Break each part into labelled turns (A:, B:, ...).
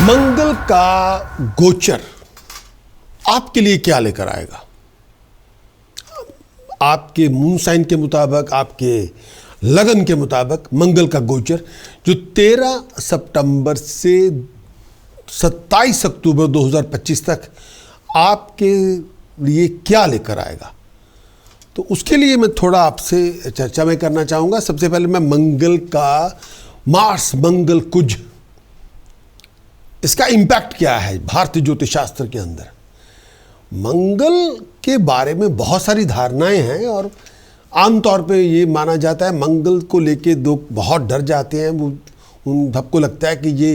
A: मंगल का गोचर आपके लिए क्या लेकर आएगा? आपके मून साइन के मुताबिक, आपके लगन के मुताबिक मंगल का गोचर जो 13 सितंबर से 27 अक्टूबर 2025 तक आपके लिए क्या लेकर आएगा, तो उसके लिए मैं थोड़ा आपसे चर्चा में करना चाहूँगा। सबसे पहले मैं मंगल का, मार्स मंगल कुज, इसका इम्पैक्ट क्या है भारतीय ज्योतिष शास्त्र के अंदर। मंगल के बारे में बहुत सारी धारणाएं हैं और आमतौर पे ये माना जाता है, मंगल को लेके लोग बहुत डर जाते हैं। वो उन सबको लगता है कि ये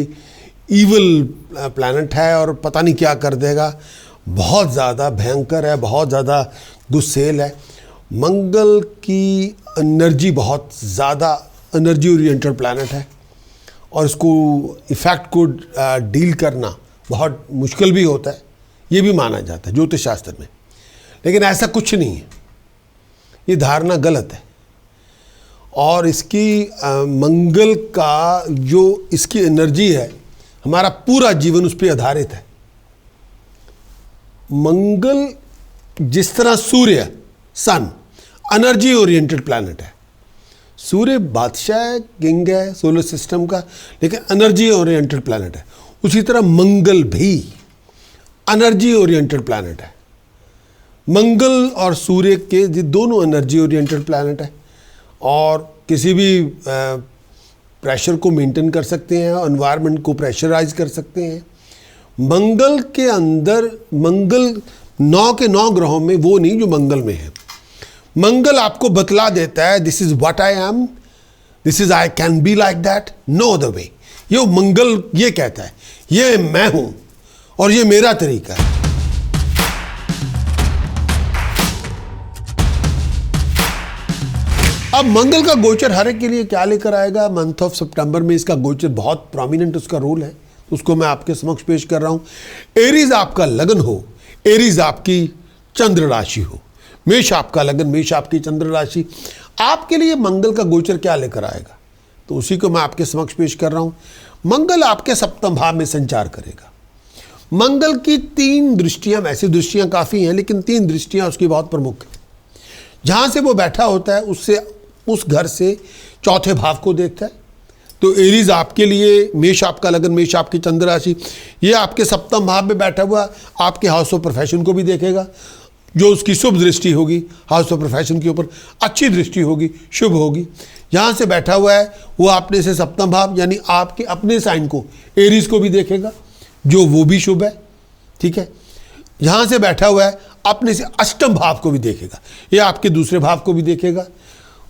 A: ईवल प्लैनेट है और पता नहीं क्या कर देगा, बहुत ज़्यादा भयंकर है, बहुत ज़्यादा गुस्सेल है। मंगल की एनर्जी बहुत ज़्यादा एनर्जी ओरिएंटेड प्लैनेट है और इसको इफ़ेक्ट को डील करना बहुत मुश्किल भी होता है, ये भी माना जाता है ज्योतिष शास्त्र में। लेकिन ऐसा कुछ नहीं है, ये धारणा गलत है। और इसकी मंगल का जो इसकी एनर्जी है, हमारा पूरा जीवन उस पर आधारित है। मंगल जिस तरह सूर्य, सन एनर्जी ओरिएंटेड प्लैनेट है, सूर्य बादशाह है, किंग है सोलर सिस्टम का, लेकिन एनर्जी ओरिएंटेड प्लैनेट है। उसी तरह मंगल भी एनर्जी ओरिएंटेड प्लैनेट है। मंगल और सूर्य के ये दोनों एनर्जी ओरिएंटेड प्लैनेट है और किसी भी प्रेशर को मेंटेन कर सकते हैं, एनवायरनमेंट को प्रेशराइज कर सकते हैं। मंगल के अंदर, मंगल 9 के 9 ग्रहों में वो नहीं जो मंगल में है। मंगल आपको बतला देता है this is what I am, this is I can be like that, no other way. ये मंगल ये कहता है ये मैं हूं और ये मेरा तरीका है। अब मंगल का गोचर हर एक के लिए क्या लेकर आएगा, मंथ ऑफ सितंबर में इसका गोचर बहुत प्रोमिनेंट उसका रोल है, उसको मैं आपके समक्ष पेश कर रहा हूं। एरीज आपका लगन हो, एरीज आपकी चंद्र राशि हो, मेष आपका लगन, मेष आपकी चंद्र राशि, आपके लिए मंगल का गोचर क्या लेकर आएगा, तो उसी को मैं आपके समक्ष पेश कर रहा हूं। मंगल आपके सप्तम भाव में संचार करेगा। मंगल की 3 दृष्टियां, वैसे दृष्टियां काफ़ी हैं लेकिन 3 दृष्टियां उसकी बहुत प्रमुख हैं। जहाँ से वो बैठा होता है उससे, उस घर से चौथे भाव को देखता है। तो एरीज आपके लिए, मेष आपका लगन, मेष आपकी चंद्र राशि, ये आपके सप्तम भाव में बैठा हुआ आपके हाउस ऑफ प्रोफेशन को भी देखेगा, जो उसकी शुभ दृष्टि होगी हाउस ऑफ प्रोफेशन के ऊपर, अच्छी दृष्टि होगी, शुभ होगी। यहाँ से बैठा हुआ है वो अपने से सप्तम भाव यानी आपके अपने साइन को, एरीज को भी देखेगा, जो वो भी शुभ है, ठीक है। यहाँ से बैठा हुआ है अपने से अष्टम भाव को भी देखेगा, ये आपके दूसरे भाव को भी देखेगा,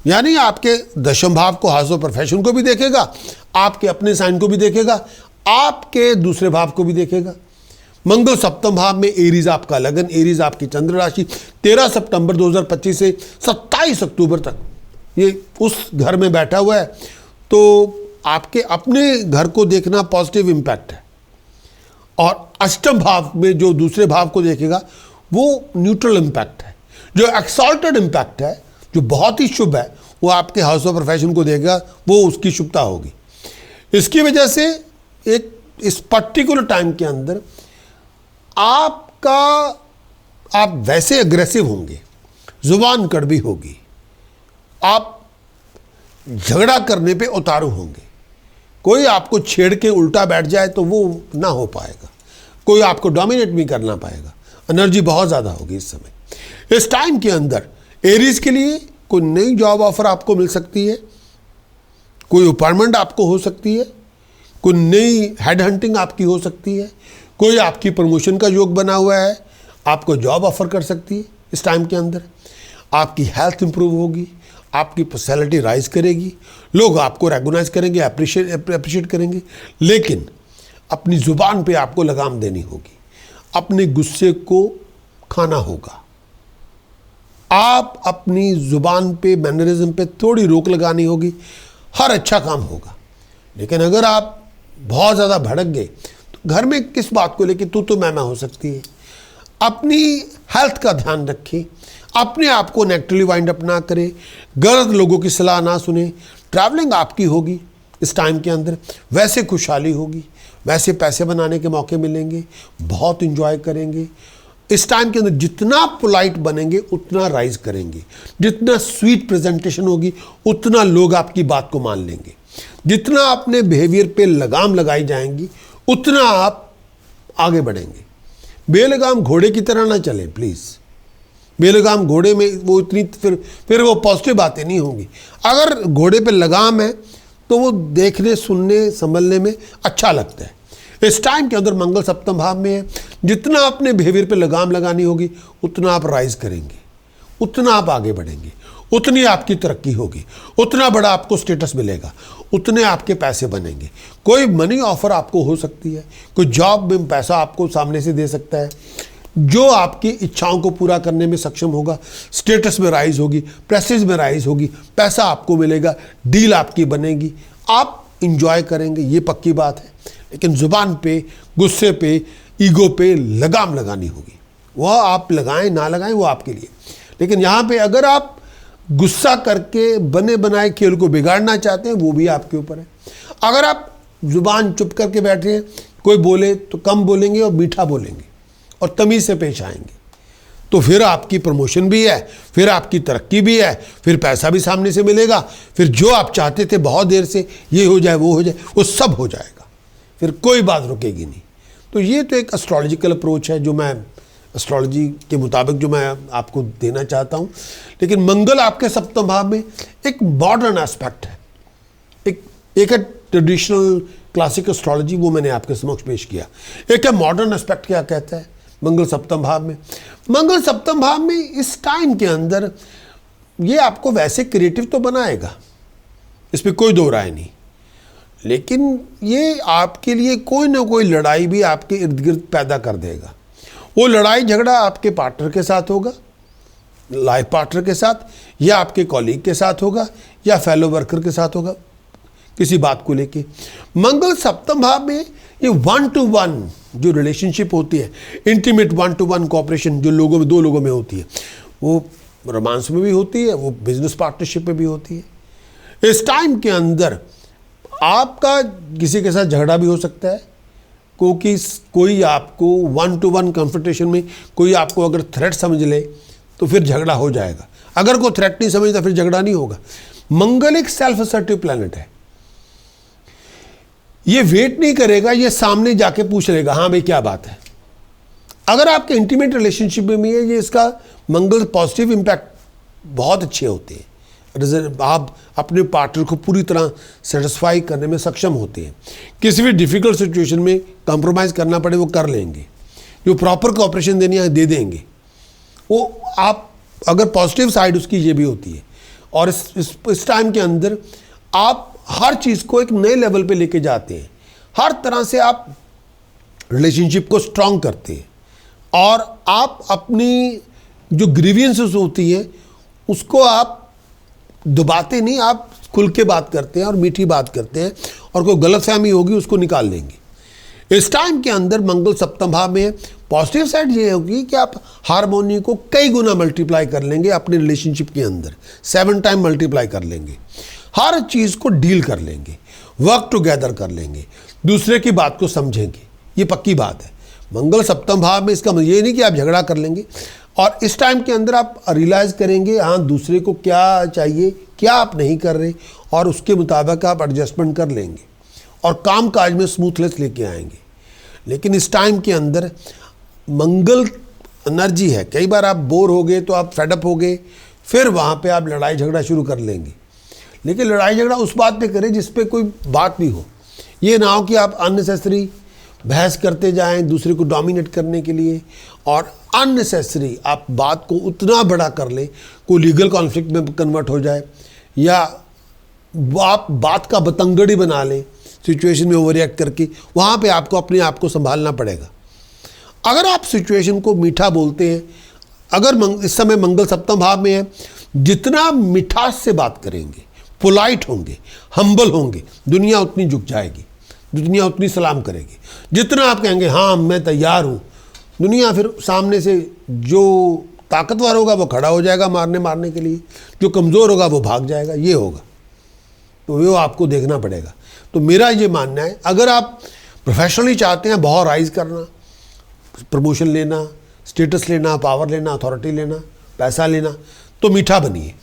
A: यानी आपके दशम भाव को, हाउस ऑफ प्रोफेशन को भी देखेगा, आपके अपने साइन को भी देखेगा, आपके दूसरे भाव को भी देखेगा। मंगल सप्तम भाव में, एरीज आपका लगन, एरीज आपकी चंद्र राशि, 13 सितंबर 2025 से 27 अक्टूबर तक ये उस घर में बैठा हुआ है। तो आपके अपने घर को देखना पॉजिटिव इम्पैक्ट है और अष्टम भाव में जो दूसरे भाव को देखेगा वो न्यूट्रल इम्पैक्ट है। जो एक्सॉल्टेड इम्पैक्ट है, जो बहुत ही शुभ है, वो आपके हाउस ऑफ प्रोफेशन को देखेगा, वो उसकी शुभता होगी। इसकी वजह से एक इस पर्टिकुलर टाइम के अंदर आप वैसे अग्रेसिव होंगे, जुबान कड़वी होगी, आप झगड़ा करने पे उतारू होंगे। कोई आपको छेड़ के उल्टा बैठ जाए तो वो ना हो पाएगा, कोई आपको डोमिनेट नहीं करना पाएगा। एनर्जी बहुत ज़्यादा होगी इस समय। इस टाइम के अंदर एरीज के लिए कोई नई जॉब ऑफर आपको मिल सकती है, कोई अपॉइंटमेंट आपको हो सकती है, कोई नई हेड हंटिंग आपकी हो सकती है, कोई आपकी प्रमोशन का योग बना हुआ है, आपको जॉब ऑफर कर सकती है। इस टाइम के अंदर आपकी हेल्थ इंप्रूव होगी, आपकी पर्सनैलिटी राइज करेगी, लोग आपको रेगोनाइज करेंगे, अप्रिशिएट करेंगे। लेकिन अपनी ज़ुबान पे आपको लगाम देनी होगी, अपने गुस्से को खाना होगा, आप अपनी ज़ुबान पे, मैनरिज्म पे थोड़ी रोक लगानी होगी, हर अच्छा काम होगा। लेकिन अगर आप बहुत ज़्यादा भड़क गए तो घर में किस बात को लेकर तू मैं हो सकती है। अपनी हेल्थ का ध्यान रखें, अपने आप को नेगेटिवली वाइंड अप ना करें, गलत लोगों की सलाह ना सुने। ट्रैवलिंग आपकी होगी इस टाइम के अंदर, वैसे खुशहाली होगी, वैसे पैसे बनाने के मौके मिलेंगे, बहुत इंजॉय करेंगे। इस टाइम के अंदर जितना पोलाइट बनेंगे उतना राइज करेंगे, जितना स्वीट प्रेजेंटेशन होगी उतना लोग आपकी बात को मान लेंगे, जितना अपने बिहेवियर पे लगाम लगाई जाएंगी उतना आप आगे बढ़ेंगे। बेलगाम घोड़े की तरह ना चलें प्लीज़। बेलगाम घोड़े में वो इतनी फिर वो पॉजिटिव बातें नहीं होंगी। अगर घोड़े पे लगाम है तो वो देखने, सुनने, संभलने में अच्छा लगता है। इस टाइम के अंदर मंगल सप्तम भाव में है, जितना अपने बिहेवियर पे लगाम लगानी होगी उतना आप राइज करेंगे, उतना आप आगे बढ़ेंगे, उतनी आपकी तरक्की होगी, उतना बड़ा आपको स्टेटस मिलेगा, उतने आपके पैसे बनेंगे। कोई मनी ऑफर आपको हो सकती है, कोई जॉब में पैसा आपको सामने से दे सकता है जो आपकी इच्छाओं को पूरा करने में सक्षम होगा। स्टेटस में राइज होगी, प्रेस्टीज में राइज होगी, पैसा आपको मिलेगा, डील आपकी बनेगी, आप इंजॉय करेंगे, ये पक्की बात है। लेकिन ज़ुबान पे, गुस्से पे, ईगो पे लगाम लगानी होगी। वह आप लगाएं ना लगाएं वो आपके लिए। लेकिन यहाँ पे अगर आप गुस्सा करके बने बनाए खेल को बिगाड़ना चाहते हैं वो भी आपके ऊपर है। अगर आप ज़ुबान चुप करके बैठे हैं, कोई बोले तो कम बोलेंगे और मीठा बोलेंगे और तमीज़ से पेश आएंगे, तो फिर आपकी प्रमोशन भी है, फिर आपकी तरक्की भी है, फिर पैसा भी सामने से मिलेगा, फिर जो आप चाहते थे बहुत देर से ये हो जाए वो हो जाए वो सब हो जाएगा, फिर कोई बात रुकेगी नहीं। तो ये तो एक एस्ट्रोलॉजिकल अप्रोच है जो मैं एस्ट्रोलॉजी के मुताबिक जो मैं आपको देना चाहता हूँ। लेकिन मंगल आपके सप्तम भाव में एक मॉडर्न एस्पेक्ट है, एक है ट्रेडिशनल क्लासिक एस्ट्रोलॉजी, वो मैंने आपके समक्ष पेश किया। एक है मॉडर्न एस्पेक्ट, क्या कहता है मंगल सप्तम भाव में। मंगल सप्तम भाव में इस टाइम के अंदर ये आपको वैसे क्रिएटिव तो बनाएगा, इस पर कोई दो राय नहीं, लेकिन ये आपके लिए कोई ना कोई लड़ाई भी आपके इर्द गिर्द पैदा कर देगा। वो लड़ाई झगड़ा आपके पार्टनर के साथ होगा, लाइफ पार्टनर के साथ, या आपके कॉलीग के साथ होगा, या फेलो वर्कर के साथ होगा, किसी बात को लेके। मंगल सप्तम भाव में ये 1-to-1 जो रिलेशनशिप होती है, इंटीमेट 1-to-1 कोऑपरेशन जो लोगों में, दो लोगों में होती है, वो रोमांस में भी होती है, वो बिजनेस पार्टनरशिप में भी होती है। इस टाइम के अंदर आपका किसी के साथ झगड़ा भी हो सकता है, क्योंकि कोई आपको 1-to-1 कन्फ्रंटेशन में कोई आपको अगर थ्रेट समझ ले तो फिर झगड़ा हो जाएगा। अगर कोई थ्रेट नहीं समझता फिर झगड़ा नहीं होगा। मंगल एक सेल्फ असर्टिव प्लैनेट है, ये वेट नहीं करेगा, ये सामने जाके पूछ लेगा हाँ भाई क्या बात है। अगर आपके इंटीमेट रिलेशनशिप में भी है, ये इसका मंगल पॉजिटिव इम्पैक्ट बहुत अच्छे होते हैं। आप अपने पार्टनर को पूरी तरह सेटिस्फाई करने में सक्षम होते हैं। किसी भी डिफ़िकल्ट सिचुएशन में कंप्रोमाइज़ करना पड़े वो कर लेंगे, जो प्रॉपर कोऑपरेशन देनी है दे देंगे। वो आप अगर पॉजिटिव साइड उसकी ये भी होती है। और इस टाइम के अंदर आप हर चीज़ को एक नए लेवल पे लेके जाते हैं, हर तरह से आप रिलेशनशिप को स्ट्रॉन्ग करते हैं, और आप अपनी जो ग्रीवियंसेस होती है उसको आप दबाते नहीं, आप खुल के बात करते हैं और मीठी बात करते हैं, और कोई गलतफहमी होगी उसको निकाल देंगे। इस टाइम के अंदर मंगल सप्तम भाव में पॉजिटिव साइड ये होगी कि आप हारमोनी को कई गुना मल्टीप्लाई कर लेंगे अपने रिलेशनशिप के अंदर, 7 टाइम मल्टीप्लाई कर लेंगे, हर चीज़ को डील कर लेंगे, वर्क टुगेदर कर लेंगे, दूसरे की बात को समझेंगे, ये पक्की बात है। मंगल सप्तम भाव में इसका मतलब ये नहीं कि आप झगड़ा कर लेंगे, और इस टाइम के अंदर आप रियलाइज़ करेंगे हाँ दूसरे को क्या चाहिए, क्या आप नहीं कर रहे, और उसके मुताबिक आप एडजस्टमेंट कर लेंगे और काम काज में स्मूथनेस लेके आएंगे। लेकिन इस टाइम के अंदर मंगल एनर्जी है, कई बार आप बोर हो गए तो आप फेडअप हो गए, फिर वहाँ पे आप लड़ाई झगड़ा शुरू कर लेंगे। लेकिन लड़ाई झगड़ा उस बात पे करें जिस पे कोई बात भी हो, ये ना हो कि आप अननेसेसरी बहस करते जाएं दूसरे को डोमिनेट करने के लिए, और अननेसेसरी आप बात को उतना बड़ा कर लें कोई लीगल कॉन्फ्लिक्ट में कन्वर्ट हो जाए, या आप बात का बतंगड़ी बना लें सिचुएशन में ओवर रिएक्ट करके। वहाँ पे आपको अपने आप को संभालना पड़ेगा। अगर आप सिचुएशन को मीठा बोलते हैं, अगर इस समय मंगल सप्तम भाव में है, जितना मिठास से बात करेंगे, पोलाइट होंगे, हम्बल होंगे, दुनिया उतनी झुक जाएगी, दुनिया उतनी सलाम करेगी। जितना आप कहेंगे हाँ मैं तैयार हूँ, दुनिया फिर सामने से जो ताकतवर होगा वो खड़ा हो जाएगा मारने के लिए, जो कमज़ोर होगा वो भाग जाएगा, ये होगा। तो वो आपको देखना पड़ेगा। तो मेरा ये मानना है, अगर आप प्रोफेशनली चाहते हैं बहुत राइज करना, प्रमोशन लेना, स्टेटस लेना, पावर लेना, अथॉरिटी लेना, पैसा लेना, तो मीठा बनिए।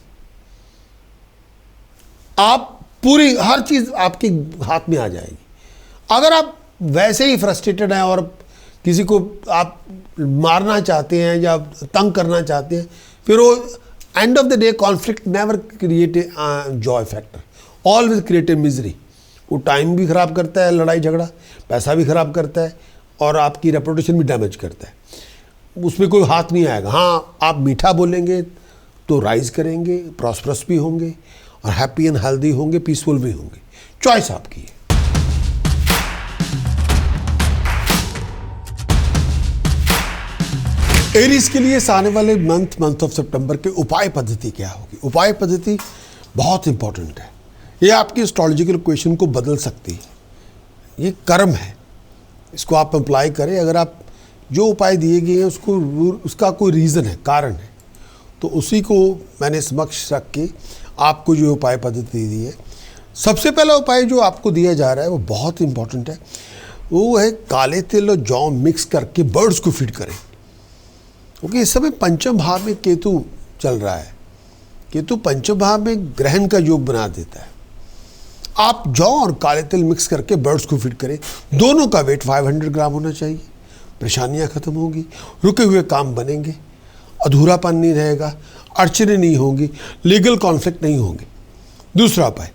A: आप पूरी हर चीज़ आपके हाथ में आ जाएगी। अगर आप वैसे ही फ्रस्ट्रेटेड हैं और किसी को आप मारना चाहते हैं या तंग करना चाहते हैं, फिर वो end of the day conflict never create a joy factor, always create a misery. वो टाइम भी ख़राब करता है, लड़ाई झगड़ा, पैसा भी ख़राब करता है और आपकी रेपुटेशन भी डैमेज करता है। उसमें कोई हाथ नहीं आएगा। हाँ, आप मीठा बोलेंगे तो राइज करेंगे, प्रॉस्परस भी होंगे और हैप्पी एंड हेल्दी होंगे, पीसफुल भी होंगे। चॉइस आपकी है। एरीज के लिए आने वाले मंथ ऑफ सितंबर के उपाय पद्धति क्या होगी? उपाय पद्धति बहुत इंपॉर्टेंट है। ये आपकी एस्ट्रोलॉजिकल क्वेश्चन को बदल सकती है। ये कर्म है, इसको आप अप्लाई करें। अगर आप जो उपाय दिए गए हैं उसका कोई रीज़न है, कारण है, तो उसी को मैंने समक्ष रख के आपको जो उपाय पद्धति दी है। सबसे पहला उपाय जो आपको दिया जा रहा है वो बहुत इंपॉर्टेंट है। वो है काले तिल और जौ मिक्स करके बर्ड्स को फीड करें, क्योंकि इस समय पंचम भाव में केतु चल रहा है। केतु पंचम भाव में ग्रहण का योग बना देता है। आप जौ और काले तिल मिक्स करके बर्ड्स को फीड करें। दोनों का वेट 500 ग्राम होना चाहिए। परेशानियां खत्म होंगी, रुके हुए काम बनेंगे, अधूरापन नहीं रहेगा, अड़चने नहीं होंगी, लीगल कॉन्फ्लिक्ट नहीं होंगे। दूसरा उपाय,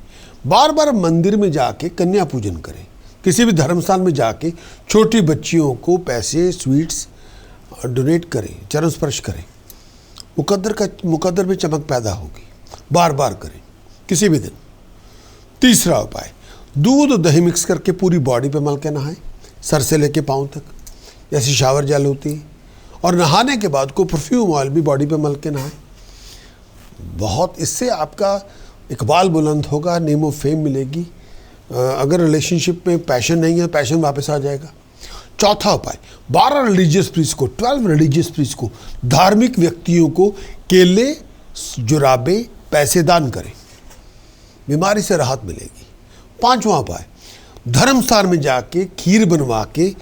A: बार बार मंदिर में जाके कन्या पूजन करें। किसी भी धर्म स्थान में जाके छोटी बच्चियों को पैसे, स्वीट्स डोनेट करें, चरण स्पर्श करें। मुकद्दर में चमक पैदा होगी। बार बार करें किसी भी दिन। तीसरा उपाय, दूध और दही मिक्स करके पूरी बॉडी पे मल के नहाएं, सर से लेके पाँव तक, जैसी शावर जेल होती है। और नहाने के बाद को परफ्यूम ऑयल भी बॉडी पे मल के नहाएं। बहुत इससे आपका इकबाल बुलंद होगा, नेम ऑफ फेम मिलेगी। अगर रिलेशनशिप में पैशन नहीं है, पैशन वापस आ जाएगा। चौथा उपाय, 12 रिलीजियस प्रीस्ट को, 12 रिलीजियस प्रीस्ट को, धार्मिक व्यक्तियों को केले, जुराबे, पैसे दान करें, बीमारी से राहत मिलेगी। पांचवा उपाय, धर्म स्थान में जाके खीर बनवा के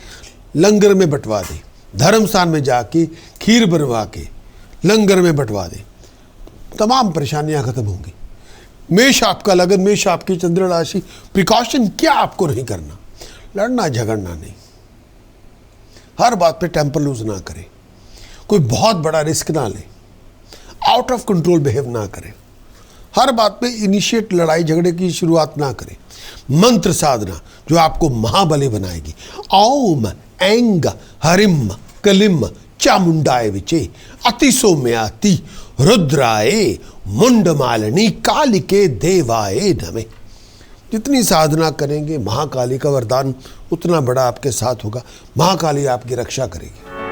A: लंगर में बंटवा दें। धर्म स्थान में जाके खीर बनवा के लंगर में बंटवा दें, तमाम परेशानियां खत्म होंगी। मेष आपका लगन, मेष आपकी चंद्र राशि। प्रिकॉशन क्या आपको नहीं करना? लड़ना झगड़ना नहीं, हर बात पे टेम्पर लूज ना करें, कोई बहुत बड़ा रिस्क ना लें, आउट ऑफ कंट्रोल बिहेव ना करें, हर बात पे इनिशिएट लड़ाई झगड़े की शुरुआत ना करें। मंत्र साधना जो आपको महाबली बनाएगी। ओम ऐंग हरिम कलिम चामुंडाय विचे अति सौम्याति रुद्राय मुंडमालिनी कालिके देवाय नमः। जितनी साधना करेंगे महाकाली का वरदान उतना बड़ा आपके साथ होगा। महाकाली आपकी रक्षा करेगी।